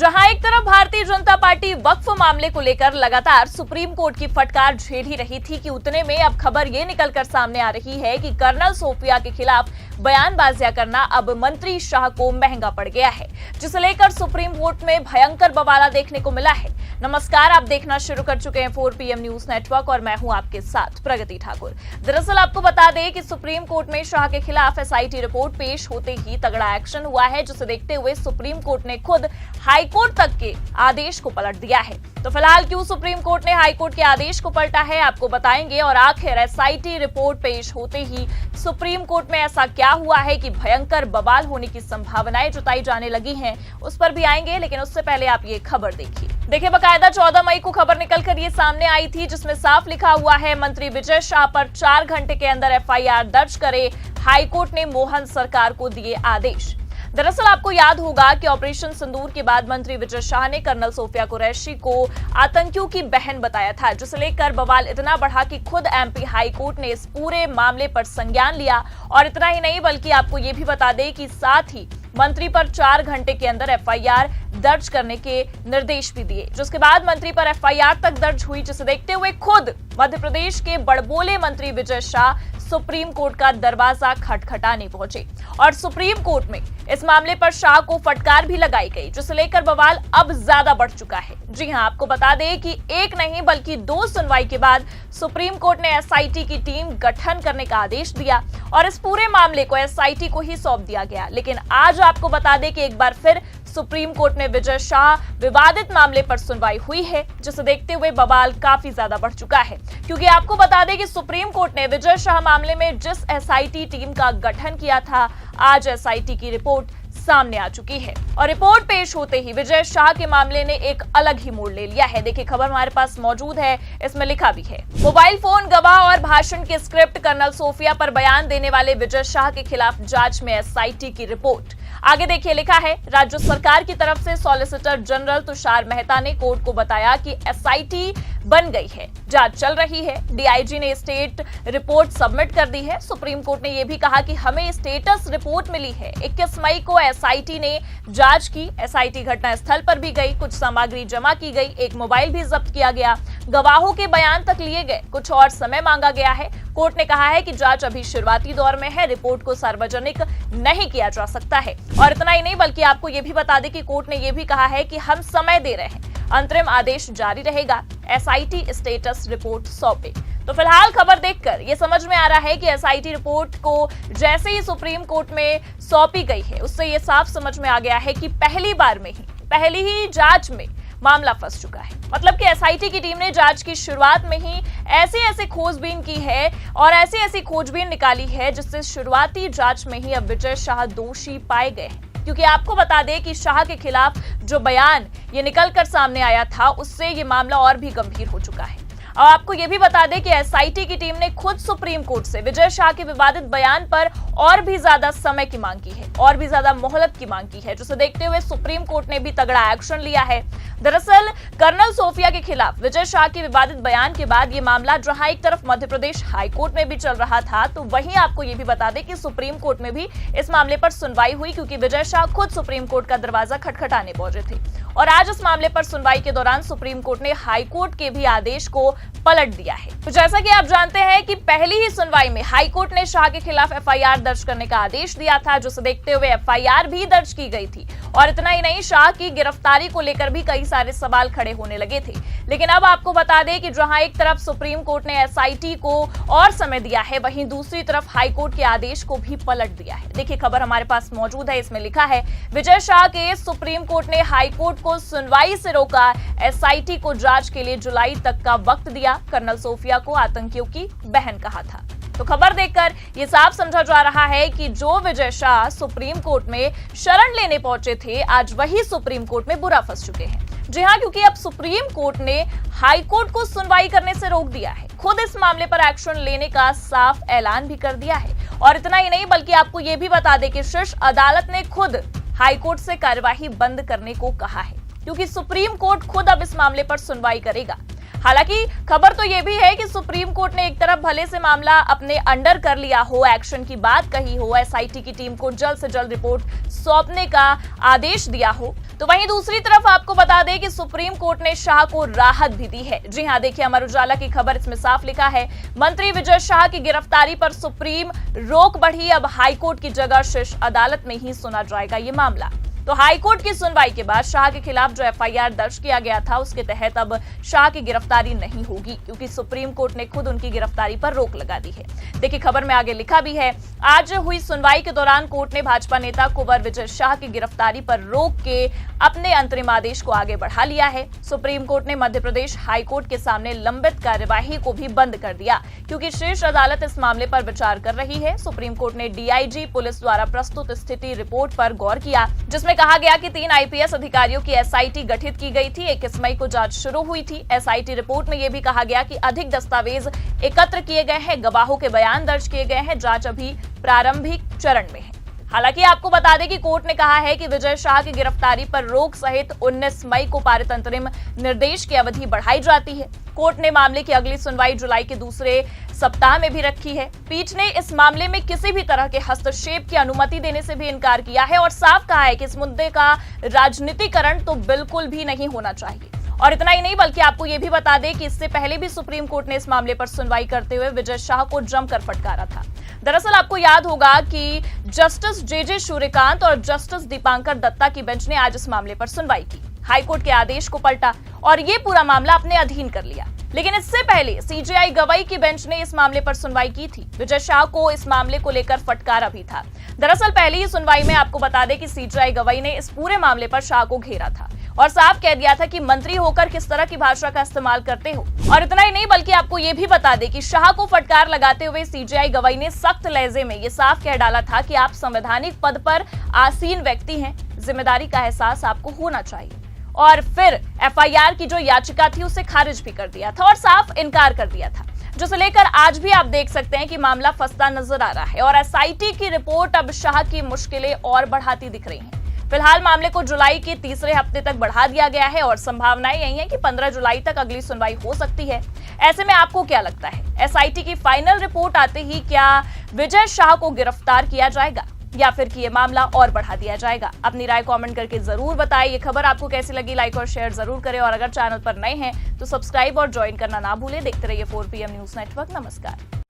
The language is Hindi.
जहां एक तरफ भारतीय जनता पार्टी वक्फ मामले को लेकर लगातार सुप्रीम कोर्ट की फटकार झेल ही रही थी कि उतने में अब खबर ये निकलकर सामने आ रही है कि कर्नल सोफिया के खिलाफ बयानबाजियां करना अब मंत्री शाह को महंगा पड़ गया है, जिसे लेकर सुप्रीम कोर्ट में भयंकर बवाला देखने को मिला है। नमस्कार, आप देखना शुरू कर चुके हैं 4 PM न्यूज नेटवर्क और मैं हूं आपके साथ प्रगति ठाकुर। दरअसल आपको बता दें कि सुप्रीम कोर्ट में शाह के खिलाफ SIT रिपोर्ट पेश होते ही तगड़ा एक्शन हुआ है, जिसे देखते हुए सुप्रीम कोर्ट ने खुद हाईकोर्ट तक के आदेश को पलट दिया है। तो फिलहाल क्यों सुप्रीम कोर्ट ने हाईकोर्ट के आदेश को पलटा है, आपको बताएंगे। और आखिर SIT रिपोर्ट पेश होते ही सुप्रीम कोर्ट में ऐसा क्या हुआ है कि भयंकर बवाल होने की संभावनाएं जताई जाने लगी हैं, उस पर भी आएंगे। लेकिन उससे पहले आप ये खबर देखिए बकायदा 14 मई को खबर निकलकर ये सामने आई थी, जिसमें साफ लिखा हुआ है मंत्री विजय शाह पर 4 घंटे के अंदर FIR दर्ज करे, हाईकोर्ट ने मोहन सरकार को दिए आदेश। दरअसल आपको याद होगा कि ऑपरेशन सिंदूर के बाद मंत्री विजय शाह ने कर्नल सोफिया कुरैशी को आतंकियों की बहन बताया था, जिसे लेकर बवाल इतना बढ़ा कि खुद MP हाईकोर्ट ने इस पूरे मामले पर संज्ञान लिया। और इतना ही नहीं बल्कि आपको ये भी बता दें कि साथ ही मंत्री पर 4 घंटे के अंदर FIR दर्ज करने के निर्देश भी दिए, जिसके बाद मंत्री पर FIR तक दर्ज हुई, जिसे देखते हुए खुद मध्य प्रदेश के बड़बोले मंत्री विजय शाह सुप्रीम कोर्ट का दरवाजा खटखटाने पहुंचे। और सुप्रीम कोर्ट में इस मामले पर शाह को फटकार भी लगाई गई, जिसे लेकर बवाल अब ज्यादा बढ़ चुका है। जी हां, आपको बता दें कि एक नहीं बल्कि 2 सुनवाई के बाद सुप्रीम कोर्ट ने SIT की टीम गठन करने का आदेश दिया और इस पूरे मामले को SIT को ही सौंप दिया गया। लेकिन आज आपको बता दें कि एक बार फिर सुप्रीम कोर्ट में विजय शाह विवादित मामले पर सुनवाई हुई है, जिसे देखते हुए बवाल काफी ज्यादा बढ़ चुका है। क्योंकि आपको बता दें कि सुप्रीम कोर्ट ने विजय शाह मामले में जिस SIT टीम का गठन किया था, आज SIT की रिपोर्ट सामने आ चुकी है। और रिपोर्ट पेश होते ही विजय शाह के मामले ने एक अलग ही मोड़ ले लिया है। देखिए खबर हमारे पास मौजूद है, इसमें लिखा भी है, मोबाइल फोन गवाह और भाषण की स्क्रिप्ट, कर्नल सोफिया पर बयान देने वाले विजय शाह के खिलाफ जांच में SIT की रिपोर्ट। आगे देखिए लिखा है, राज्य सरकार की तरफ से सॉलिसिटर जनरल तुषार मेहता ने कोर्ट को बताया कि SIT बन गई है, जांच चल रही है। DIG ने स्टेट रिपोर्ट सबमिट कर दी है। सुप्रीम कोर्ट ने यह भी कहा कि हमें स्टेटस रिपोर्ट मिली है। 21 मई को SIT ने जांच की। SIT घटना स्थल पर भी गई, कुछ सामग्री जमा की गई, एक मोबाइल भी जब्त किया गया, गवाहों के बयान तक लिए गए, कुछ और समय मांगा गया है। कोर्ट ने कहा है कि जांच अभी शुरुआती दौर में है, रिपोर्ट को सार्वजनिक नहीं किया जा सकता है। और इतना ही नहीं बल्कि आपको यह भी बता दें कि कोर्ट ने यह भी कहा है कि हम समय दे रहे हैं, अंतरिम आदेश जारी रहेगा, SIT स्टेटस रिपोर्ट सौंपे। तो फिलहाल खबर देखकर ये समझ में आ रहा है कि SIT रिपोर्ट को जैसे ही सुप्रीम कोर्ट में सौंपी गई है, उससे ये साफ समझ में आ गया है कि पहली ही जांच में मामला फंस चुका है। मतलब कि SIT की टीम ने जांच की शुरुआत में ही ऐसी खोजबीन की है और ऐसी खोजबीन निकाली है, जिससे शुरुआती जांच में ही अब विजय शाह दोषी पाए गए हैं। क्योंकि आपको बता दें कि शाह के खिलाफ जो बयान ये निकलकर सामने आया था, उससे ये मामला और भी गंभीर हो चुका है। और आपको ये भी बता दें कि SIT की टीम ने खुद सुप्रीम कोर्ट से विजय शाह के विवादित बयान पर और भी ज्यादा समय की मांग की है, और भी ज्यादा मोहलत की मांग की है, जिसे देखते हुए सुप्रीम कोर्ट ने भी तगड़ा एक्शन लिया है। दरअसल कर्नल सोफिया के खिलाफ विजय शाह के विवादित बयान के बाद ये मामला जहां एक तरफ मध्य प्रदेश हाईकोर्ट में भी चल रहा था, तो वहीं आपको ये भी बता दें कि सुप्रीम कोर्ट में भी इस मामले पर सुनवाई हुई, क्योंकि विजय शाह खुद सुप्रीम कोर्ट का दरवाजा खटखटाने पहुंचे थे। और आज इस मामले पर सुनवाई के दौरान सुप्रीम कोर्ट ने हाईकोर्ट के भी आदेश को पलट दिया है। तो जैसा कि आप जानते हैं कि पहली ही सुनवाई में हाईकोर्ट ने शाह के खिलाफ FIR दर्ज करने का आदेश दिया था, जिसे देखते हुए FIR भी दर्ज की गई थी। और इतना ही नहीं, शाह की गिरफ्तारी को लेकर भी कई सारे सवाल खड़े होने लगे थे। लेकिन अब आपको बता दें कि जहां एक तरफ सुप्रीम कोर्ट ने SIT को और समय दिया है, वहीं दूसरी तरफ हाईकोर्ट के आदेश को भी पलट दिया है। देखिए खबर हमारे पास मौजूद है, इसमें लिखा है, विजय शाह के सुप्रीम कोर्ट ने हाईकोर्ट को सुनवाई से रोका, SIT को जांच के लिए जुलाई तक का वक्त दिया, कर्नल सोफिया को आतंकियों की बहन कहा था। तो खबर देखकर ये साफ समझा जा रहा है कि जो विजय शाह सुप्रीम कोर्ट में शरण लेने पहुंचे थे, आज वही सुप्रीम कोर्ट में बुरा फंस चुके हैं। जी हां, क्योंकि अब सुप्रीम कोर्ट ने हाई कोर्ट को सुनवाई करने से रोक दिया है, खुद इस मामले पर एक्शन लेने का साफ ऐलान भी कर दिया है। और इतना ही नहीं बल्कि आपको ये भी बता दें कि शीर्ष अदालत ने खुद हाई कोर्ट से कार्यवाही बंद करने को कहा है, क्योंकि सुप्रीम कोर्ट खुद अब इस मामले पर सुनवाई करेगा। हालांकि खबर तो यह भी है कि सुप्रीम कोर्ट ने एक तरफ भले से मामला अपने अंडर कर लिया हो, एक्शन की बात कही हो, एसआईटी की टीम को जल्द से जल्द रिपोर्ट सौंपने का आदेश दिया हो, तो वहीं दूसरी तरफ आपको बता दें कि सुप्रीम कोर्ट ने शाह को राहत भी दी है। जी हां, देखिए अमर उजाला की खबर, इसमें साफ लिखा है, मंत्री विजय शाह की गिरफ्तारी पर सुप्रीम रोक बढ़ी, अब हाईकोर्ट की जगह शीर्ष अदालत में ही सुना जाएगा ये मामला। तो हाईकोर्ट की सुनवाई के बाद शाह के खिलाफ जो एफआईआर दर्ज किया गया था, उसके तहत अब शाह की गिरफ्तारी नहीं होगी, क्योंकि सुप्रीम कोर्ट ने खुद उनकी गिरफ्तारी पर रोक लगा दी है। देखिए खबर में आगे लिखा भी है, आज हुई सुनवाई के दौरान कोर्ट ने भाजपा नेता कुंवर विजय शाह की गिरफ्तारी पर रोक के अपने अंतरिम आदेश को आगे बढ़ा लिया है। सुप्रीम कोर्ट ने मध्य प्रदेश हाईकोर्ट के सामने लंबित कार्यवाही को भी बंद कर दिया, क्योंकि शीर्ष अदालत इस मामले पर विचार कर रही है। सुप्रीम कोर्ट ने डीआईजी पुलिस द्वारा प्रस्तुत स्थिति रिपोर्ट पर गौर किया, जिसमें कहा गया कि 3 आईपीएस अधिकारियों की एसआईटी गठित की गई थी। 21 मई को जांच शुरू हुई थी। एसआईटी रिपोर्ट में यह भी कहा गया कि अधिक दस्तावेज एकत्र किए गए हैं, गवाहों के बयान दर्ज किए गए हैं, जांच अभी प्रारंभिक चरण में है। हालांकि आपको बता दें कि कोर्ट ने कहा है कि विजय शाह की गिरफ्तारी पर रोक सहित 19 मई को पारित अंतरिम निर्देश की अवधि बढ़ाई जाती है। कोर्ट ने मामले की अगली सुनवाई जुलाई के दूसरे सप्ताह में भी रखी है। पीठ ने इस मामले में किसी भी तरह के हस्तक्षेप की अनुमति देने से भी इनकार किया है और साफ कहा है कि इस मुद्दे का राजनीतिकरण तो बिल्कुल भी नहीं होना चाहिए। और इतना ही नहीं, बल्कि आपको यह भी बता दें कि इससे पहले भी सुप्रीम कोर्ट ने इस मामले पर सुनवाई करते हुए विजय शाह को जमकर फटकारा था। दरअसल आपको याद होगा कि जस्टिस जेजे सूर्यकांत और जस्टिस दीपांकर दत्ता की बेंच ने आज इस मामले पर सुनवाई की, हाईकोर्ट के आदेश को पलटा और ये पूरा मामला अपने अधीन कर लिया। लेकिन इससे पहले सीजेआई गवई की बेंच ने इस मामले पर सुनवाई की थी। विजय शाह को इस मामले को लेकर फटकारा भी था। दरअसल पहले ही सुनवाई में आपको बता दें कि सीजेआई गवई ने इस पूरे मामले पर शाह को घेरा था और साफ कह दिया था कि मंत्री होकर किस तरह की भाषा का इस्तेमाल करते हो। और इतना ही नहीं, बल्कि आपको ये भी बता दें कि शाह को फटकार लगाते हुए सीजेआई गवई ने सख्त लहजे में ये साफ कह डाला था कि आप संवैधानिक पद पर आसीन व्यक्ति हैं, जिम्मेदारी का एहसास आपको होना चाहिए। और फिर एफआईआर की जो याचिका थी उसे खारिज भी कर दिया था और साफ इनकार कर दिया था, जिसे लेकर आज भी आप देख सकते हैं कि मामला फंसता नजर आ रहा है और एसआईटी की रिपोर्ट अब शाह की मुश्किलें और बढ़ाती दिख रही हैं। फिलहाल मामले को जुलाई के तीसरे हफ्ते तक बढ़ा दिया गया है और संभावनाएं यही है कि 15 जुलाई तक अगली सुनवाई हो सकती है। ऐसे में आपको क्या लगता है, एसआईटी की फाइनल रिपोर्ट आते ही क्या विजय शाह को गिरफ्तार किया जाएगा या फिर कि ये मामला और बढ़ा दिया जाएगा? अपनी राय कमेंट करके जरूर बताएं। ये खबर आपको कैसी लगी, लाइक और शेयर जरूर करें और अगर चैनल पर नए हैं तो सब्सक्राइब और ज्वाइन करना ना भूलें। देखते रहिए 4PM न्यूज नेटवर्क। नमस्कार।